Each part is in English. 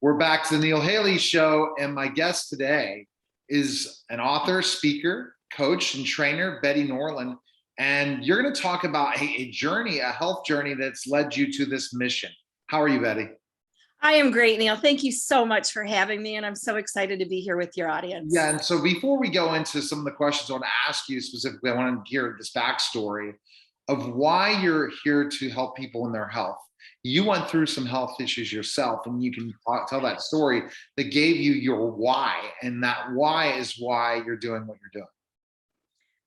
We're back to the Neil Haley Show, and my guest today is an author, speaker, coach, and trainer, Betty Norlin. And you're going to talk about a journey, a health journey that's led you to this mission. How are you, Betty? I am great, Neil. Thank you so much for having me, and I'm so excited to be here with your audience. Yeah, and so before we go into some of the questions I want to ask you specifically, I want to hear this backstory of why you're here to help people in their health. You went through some health issues yourself, and you can tell that story that gave you your why, and that why is why you're doing what you're doing.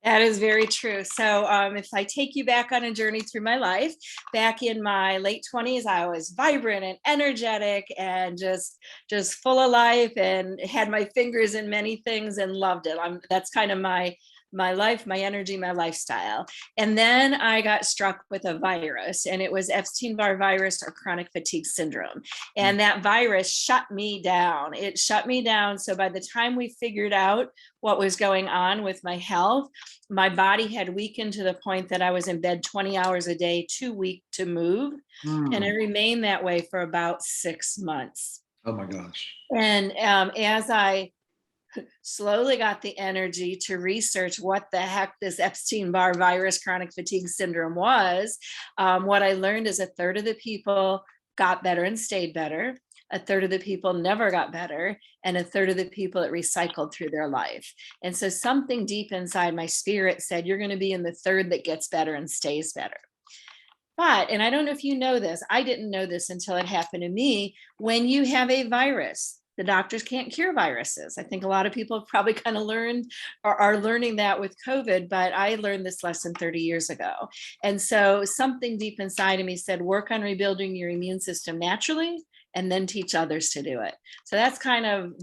That is very true. So if I take you back on a journey through my life, back in my late 20s, I was vibrant and energetic and just full of life and had my fingers in many things and loved it. That's kind of my life, my energy, my lifestyle. And then I got struck with a virus, and it was Epstein-Barr virus or chronic fatigue syndrome. And that virus shut me down. It shut me down. So by the time we figured out what was going on with my health, my body had weakened to the point that I was in bed 20 hours a day, too weak to move. And I remained that way for about 6 months. Oh my gosh. And as I slowly got the energy to research what the heck this Epstein-Barr virus chronic fatigue syndrome was, what I learned is a third of the people got better and stayed better. A third of the people never got better, and a third of the people it recycled through their life. And so something deep inside my spirit said, you're going to be in the third that gets better and stays better. But, and I don't know if you know this, I didn't know this until it happened to me, when you have a virus, the doctors can't cure viruses. I think a lot of people have probably kind of learned or are learning that with COVID, but I learned this lesson 30 years ago. And so something deep inside of me said, work on rebuilding your immune system naturally, and then teach others to do it. So that's kind of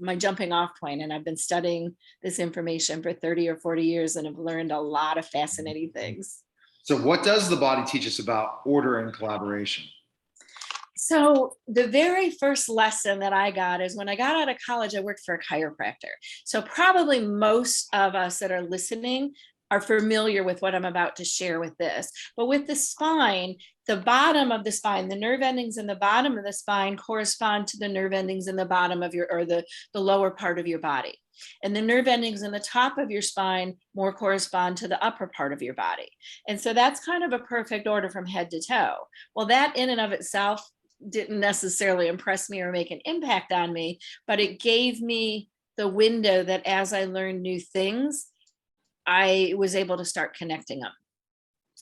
my jumping off point. And I've been studying this information for 30 or 40 years and have learned a lot of fascinating things. So what does the body teach us about order and collaboration? So the very first lesson that I got is when I got out of college, I worked for a chiropractor. So probably most of us that are listening are familiar with what I'm about to share with this. But with the spine, the bottom of the spine, the nerve endings in the bottom of the spine correspond to the nerve endings in the bottom of the lower part of your body. And the nerve endings in the top of your spine more correspond to the upper part of your body. And so that's kind of a perfect order from head to toe. Well, that in and of itself didn't necessarily impress me or make an impact on me, but it gave me the window that as I learned new things, I was able to start connecting them.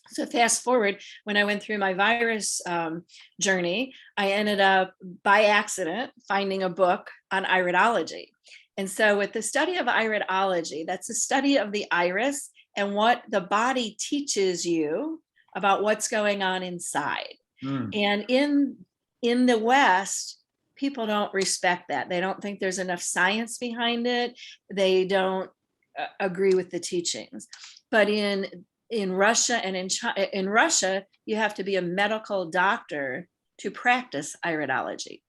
So fast forward, when I went through my virus journey, I ended up by accident finding a book on iridology. And so with the study of iridology, that's a study of the iris and what the body teaches you about what's going on inside. And in the West, people don't respect that. They don't think there's enough science behind it. They don't agree with the teachings. But in Russia and in Russia, you have to be a medical doctor to practice iridology.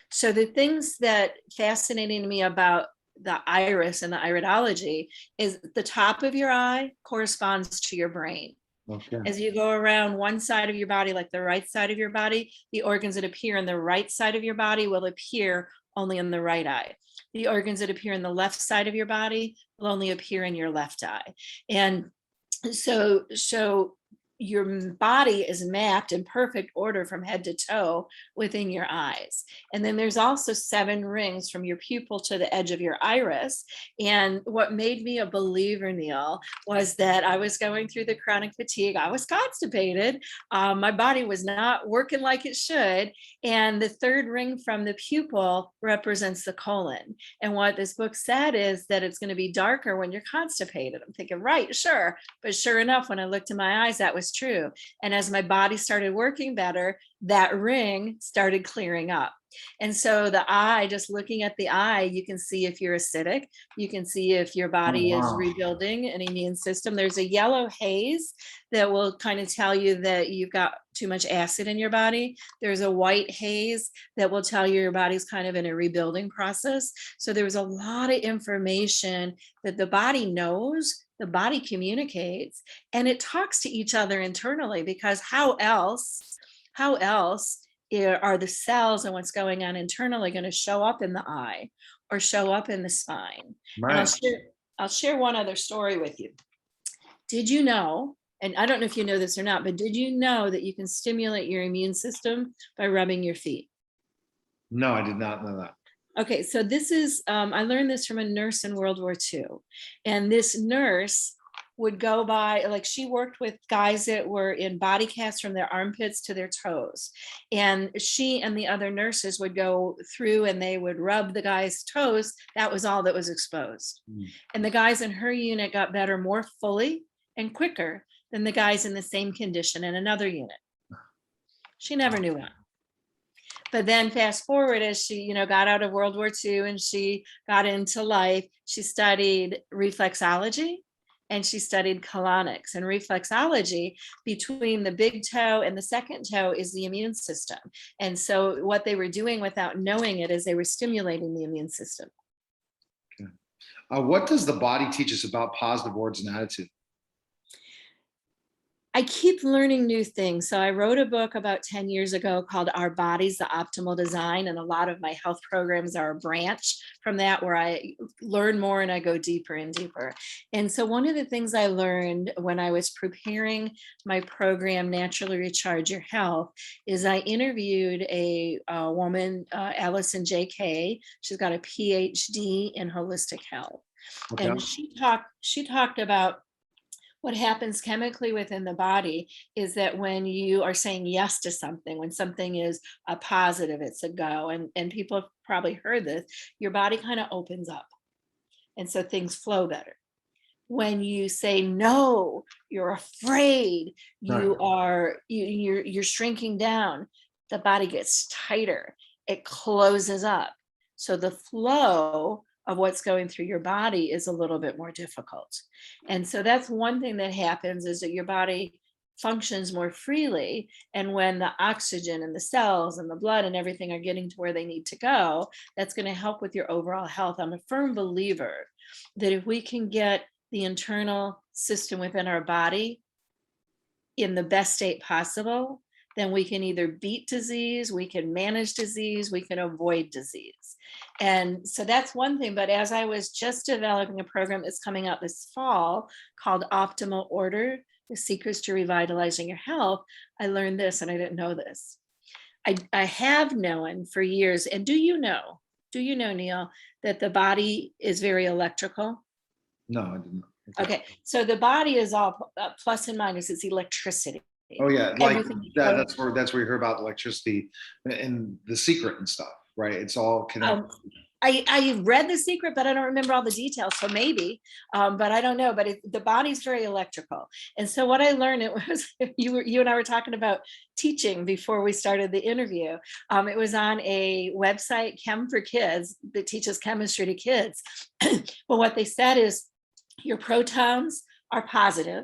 So the things that fascinated me about the iris and the iridology is the top of your eye corresponds to your brain. Okay. As you go around one side of your body, like the right side of your body, the organs that appear on the right side of your body will appear only in the right eye. The organs that appear in the left side of your body will only appear in your left eye. And so your body is mapped in perfect order from head to toe within your eyes. And then there's also 7 rings from your pupil to the edge of your iris. And what made me a believer, Neil, was that I was going through the chronic fatigue. I was constipated. My body was not working like it should. And the 3rd ring from the pupil represents the colon. And what this book said is that it's going to be darker when you're constipated. I'm thinking, right, sure. But sure enough, when I looked in my eyes, that was true. And as my body started working better, that ring started clearing up. And so the eye, just looking at the eye, you can see if you're acidic, you can see if your body is rebuilding an immune system. There's a yellow haze that will kind of tell you that you've got too much acid in your body. There's a white haze that will tell you your body's kind of in a rebuilding process. So there was a lot of information that the body knows, the body communicates, and it talks to each other internally, because how else are the cells and what's going on internally going to show up in the eye or show up in the spine? And Right. I'll share one other story with you. Did you know, and I don't know if you know this or not, but did you know that you can stimulate your immune system by rubbing your feet? No, I did not know that. Okay, so this is, I learned this from a nurse in World War II. And this nurse would go by, like, she worked with guys that were in body casts from their armpits to their toes. And she and the other nurses would go through and they would rub the guy's toes. That was all that was exposed. Mm. And the guys in her unit got better more fully and quicker than the guys in the same condition in another unit. She never knew why. But then fast forward, as she, got out of World War II and she got into life, she studied reflexology and she studied colonics. And reflexology, between the big toe and the second toe, is the immune system. And so what they were doing without knowing it is they were stimulating the immune system. Okay. What does the body teach us about positive words and attitude? I keep learning new things. So I wrote a book about 10 years ago called Our Bodies, the Optimal Design. And a lot of my health programs are a branch from that, where I learn more and I go deeper and deeper. And so one of the things I learned when I was preparing my program, Naturally Recharge Your Health, is I interviewed a woman, Allison J.K. She's got a PhD in holistic health. Okay. And she talked about what happens chemically within the body is that when you are saying yes to something, when something is a positive, it's a go, and people have probably heard this, your body kind of opens up. And so things flow better. When you say no, you're afraid, you're shrinking down, the body gets tighter, it closes up. So the flow of what's going through your body is a little bit more difficult. And so that's one thing that happens, is that your body functions more freely. And when the oxygen and the cells and the blood and everything are getting to where they need to go, that's going to help with your overall health. I'm a firm believer that if we can get the internal system within our body in the best state possible, then we can either beat disease, we can manage disease, we can avoid disease. And so that's one thing. But as I was just developing a program that's coming out this fall called Optimal Order, The Secrets to Revitalizing Your Health, I learned this, and I didn't know this. I have known for years, and do you know, Neil, that the body is very electrical? No, I didn't. Okay, so the body is all plus and minus, it's electricity. Oh yeah, like Everything that, goes- that's where you hear about electricity and The Secret and stuff, right? It's all connected. I read The Secret, but I don't remember all the details. So maybe, but I don't know. But the body's very electrical. And so what I learned, it was you and I were talking about teaching before we started the interview. It was on a website, Chem for Kids, that teaches chemistry to kids. But what they said is your protons are positive,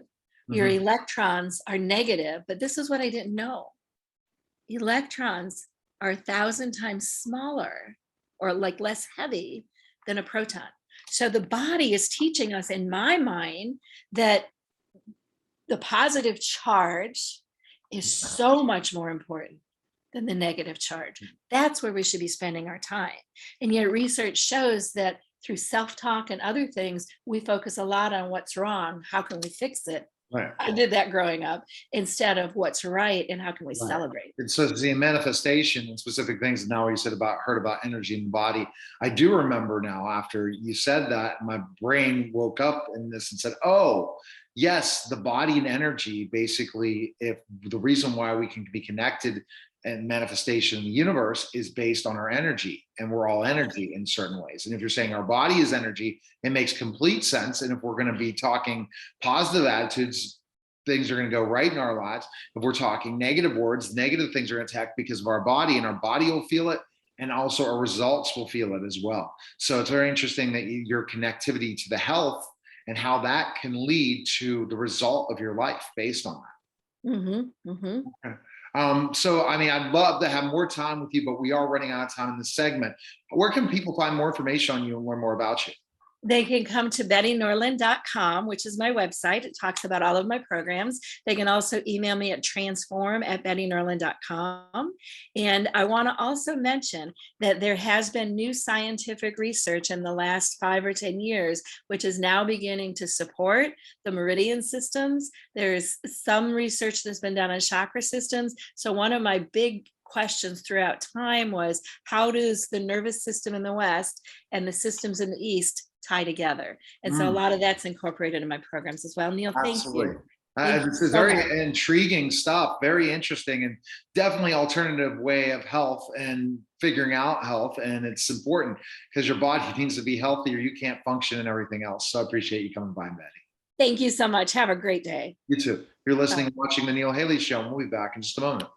your electrons are negative. But this is what I didn't know. Electrons are 1,000 times smaller, or like less heavy, than a proton. So the body is teaching us, in my mind, that the positive charge is so much more important than the negative charge. That's where we should be spending our time. And yet research shows that through self-talk and other things, we focus a lot on what's wrong, how can we fix it? Right. I did that growing up, instead of what's right and how can we celebrate. And so the manifestation and specific things. Now you said heard about energy in the body. I do remember now, after you said that, my brain woke up in this and said, oh, yes, the body and energy, basically, if the reason why we can be connected and manifestation in the universe is based on our energy, and we're all energy in certain ways. And if you're saying our body is energy, it makes complete sense. And if we're going to be talking positive attitudes, things are going to go right in our lives. If we're talking negative words, negative things are going to attack because of our body, and our body will feel it, and also our results will feel it as well. So it's very interesting that your connectivity to the health and how that can lead to the result of your life based on that. Okay. So, I mean, I'd love to have more time with you, but we are running out of time in this segment. Where can people find more information on you and learn more about you? They can come to bettynorlin.com, which is my website. It talks about all of my programs. They can also email me at transform@bettynorlin.com. And I want to also mention that there has been new scientific research in the last 5 or 10 years, which is now beginning to support the meridian systems. There's some research that's been done on chakra systems. So one of my big questions throughout time was, how does the nervous system in the West and the systems in the East tie together? And so a Mm, lot of that's incorporated in my programs as well. Neil, thank absolutely. you. Thank you This is so very much. intriguing stuff, very interesting, and definitely alternative way of health and figuring out health. And it's important because your body needs to be healthy or you can't function and everything else. So I appreciate you coming by, Betty. Thank you so much. Have a great day. You too. You're listening Bye. and watching the Neil Haley Show. We'll be back in just a moment.